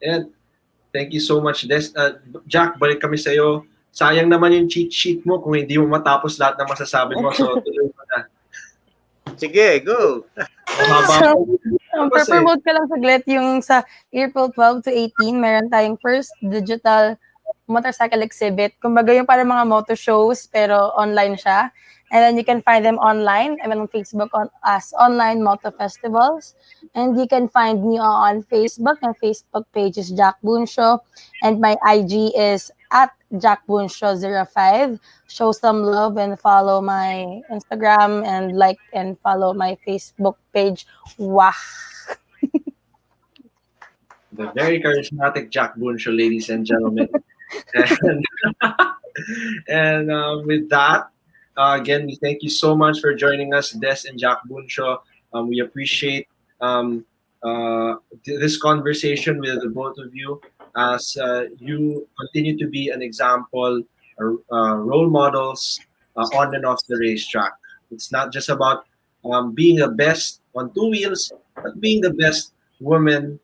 And thank you so much, Des. Jack, balik kami sa'yo. Sayang naman yung cheat sheet mo kung hindi mo matapos lahat ng masasabi mo. So, tuloy mo na. Sige, go! Promote ka lang saglit yung sa April 12 to 18, meron tayong first digital motorcycle exhibit. Kumbaga yung para mga motor shows, pero online siya. And then you can find them online. I'm on Facebook as Online Motor Festivals. And you can find me on Facebook. My Facebook page is Jack Bunsho. And my IG is at Jack Bunsho05. Show some love and follow my Instagram and like and follow my Facebook page. Wah! The very charismatic Jack Bunsho, ladies and gentlemen. And with that, again, we thank you so much for joining us, Des and Jack Bunsho. We appreciate this conversation with the both of you as you continue to be an example, role models on and off the racetrack. It's not just about being the best on two wheels, but being the best woman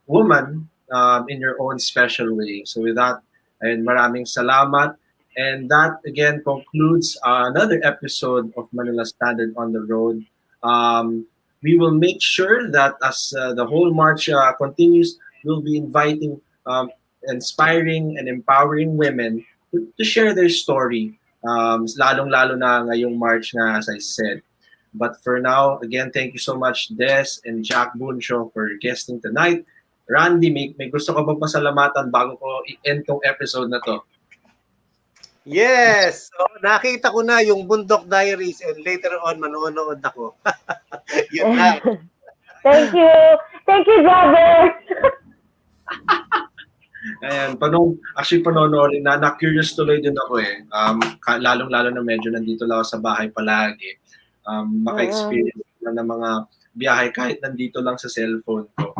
in your own special way. So with that, and maraming salamat. And that again concludes another episode of Manila Standard on the Road. We will make sure that as the whole march continues, we'll be inviting inspiring and empowering women to share their story, lalong-lalo na ngayong march na, as I said. But for now, again, thank you so much, Des and Jack Bunsho, for guesting tonight. Randy, may gusto ka bang pasalamatan bago ko i-end tong episode na to? Yes! So, nakita ko na yung Bundok Diaries and later on, manonood ako. Yun na. Thank you. Thank you, Jagger. Ayan, panonoorin na curious tuloy din ako eh. Lalong-lalo na medyo nandito lang ako sa bahay palagi. Maka-experience na ng mga biyahe kahit nandito lang sa cellphone ko.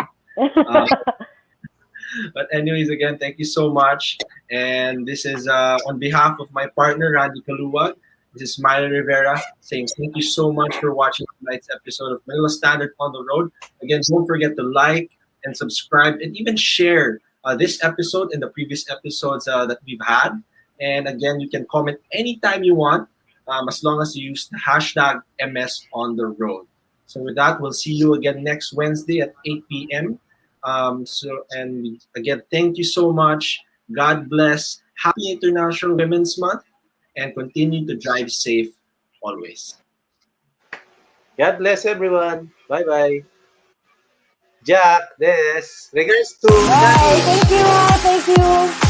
But anyways, again, thank you so much. And this is on behalf of my partner, Randy Kaluwag. This is Myla Rivera saying thank you so much for watching tonight's episode of Manila Standard on the Road. Again, don't forget to like and subscribe and even share this episode and the previous episodes that we've had. And again, you can comment anytime you want, as long as you use the hashtag MSOnTheRoad. So with that, we'll see you again next Wednesday at 8 p.m. And again, thank you so much. God bless. Happy International Women's Month, and continue to drive safe always. God bless everyone. Bye-bye. Jack, Des, regards to Bye. Thank you. Thank you.